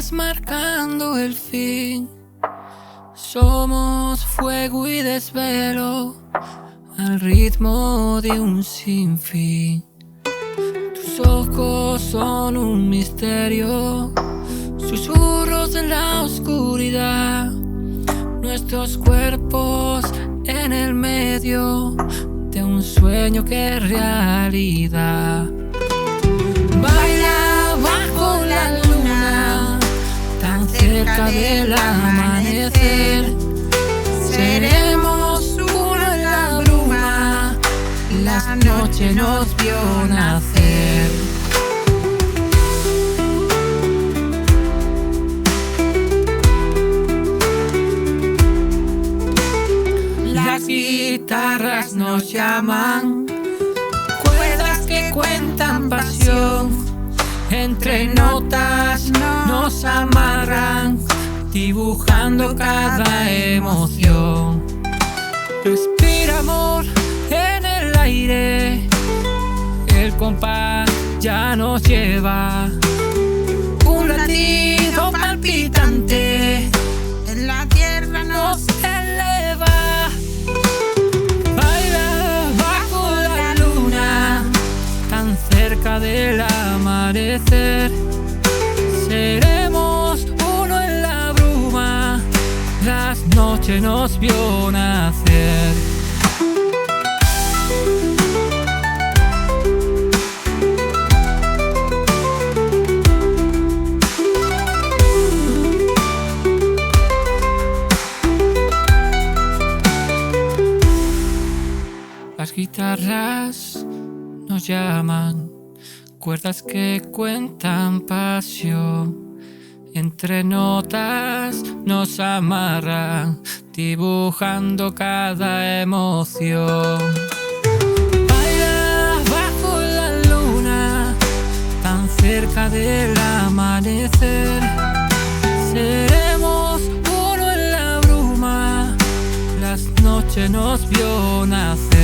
vas marcando el fin. Somos fuego y desvelo al ritmo de un sinfín. Tus ojos son un misterio, susurros en la oscuridad. Nuestros cuerpos en el medio de un sueño que es realidad. Baila bajo la luna, tan cerca del amanecer. Seremos uno en la bruma, la noche nos vio nacer. Las guitarras nos llaman, cuerdas que cuentan pasión. Entre notas nos amarran, dibujando cada emoción. Respira amor en el aire, el compás ya nos lleva. Un latido palpitante en la tierra nos eleva. Baila bajo la luna, tan cerca del amanecer. Seremos uno en la bruma, las noches nos vio nacer. Las guitarras nos llaman, cuerdas que cuentan pasión. Entre notas nos amarran, dibujando cada emoción. Baila bajo la luna, tan cerca del amanecer. Seremos uno en la bruma, las noches nos vio nacer.